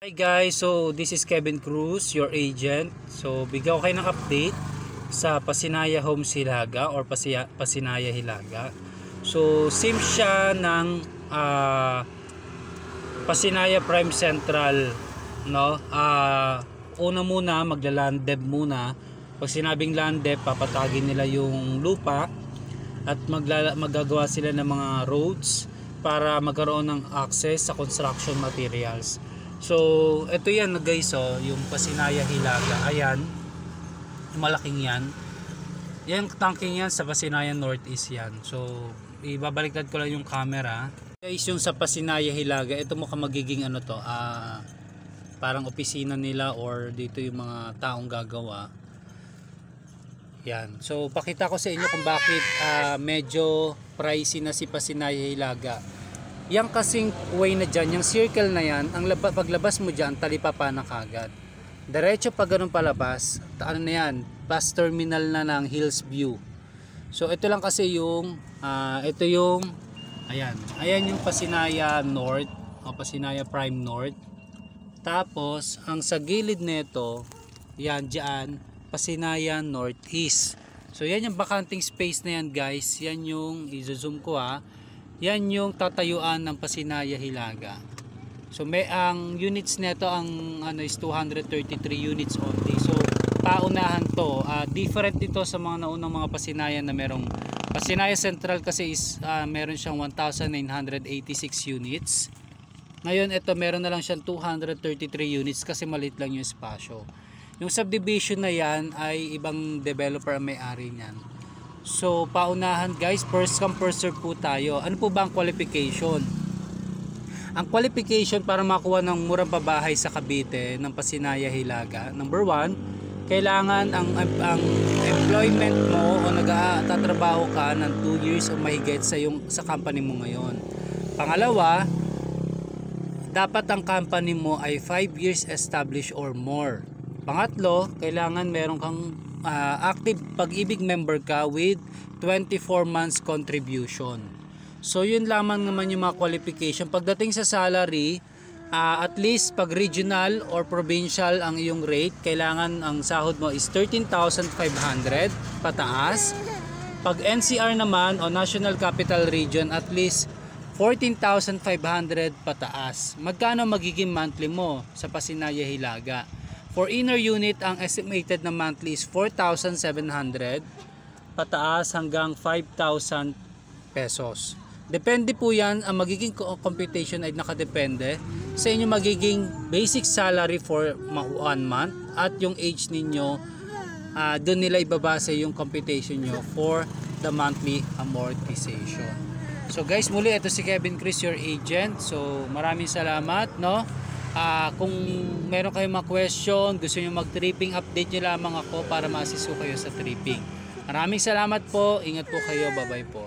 Hi guys, so this is Kevin Cruz, your agent. So bigyan ko kayo ng update sa Pasinaya Homes Hilaga or Pasinaya Hilaga. So same siya ng Pasinaya Prime Central, no? Una muna magla-land dev muna. Pag sinabing land dev, papatagin nila yung lupa at magagawa sila ng mga roads para magkaroon ng access sa construction materials. So, ito yan guys, yung Pasinaya Hilaga. Ayan, malaking yan. Yung tanking yan sa Pasinaya Northeast yan. So, ibabaliktad ko lang yung camera. Guys, yung sa Pasinaya Hilaga, ito mukhang magiging ano to, parang opisina nila or dito yung mga taong gagawa. Yan. So, pakita ko sa inyo kung bakit medyo pricey na si Pasinaya Hilaga. Yang kasing way na dyan, yung circle na yan, ang paglabas mo dyan, talipapa na kagad. Diretso pag ganun palabas, ano na yan, bus terminal na ng Hills View. So ito lang kasi yung, ito yung, ayan yung Pasinaya North, o Pasinaya Prime North. Tapos, ang sa gilid nito, yan dyan, Pasinaya Northeast. So yan yung bakanting space na yan guys, yan yung, i-zoom ko yan yung tatayuan ng Pasinaya Hilaga. So may ang units nito ang is 233 units only. So paunahan to. Different ito sa mga naunang mga Pasinaya na merong Pasinaya Central kasi is meron siyang 1986 units. Ngayon ito meron na lang siyang 233 units kasi maliit lang yung espasyo. Yung subdivision na yan ay ibang developer ang may-ari niyan. So paunahan guys, first come first serve po tayo. Ano po ba ang qualification? Ang qualification para makuha ng murang pabahay sa Cavite ng Pasinaya Hilaga, number 1, kailangan ang employment mo o nagtatrabaho ka ng 2 years o mahigit sa company mo ngayon. Pangalawa, dapat ang company mo ay 5 years established or more. Pangatlo, kailangan meron kang active Pag-ibig member ka with 24 months contribution. So yun lamang naman yung mga qualification. Pagdating sa salary, at least pag regional or provincial ang iyong rate, kailangan ang sahod mo is 13,500 pataas. Pag NCR naman o National Capital Region, at least 14,500 pataas. Magkano magiging monthly mo sa Pasinaya Hilaga? For inner unit, ang estimated na monthly is 4,700 pataas hanggang 5,000 pesos. Depende po yan, ang magiging computation ay nakadepende sa inyo magiging basic salary for 1 month at yung age ninyo, doon nila ibabase yung computation nyo for the monthly amortization. So guys, muli ito si Kevin Cruz, your agent. So maraming salamat, no? Kung meron kayong mga question, gusto nyo mag-tripping, update nyo lamang ako para ma-assist ko kayo sa tripping. Maraming salamat po. Ingat po kayo. Bye-bye po.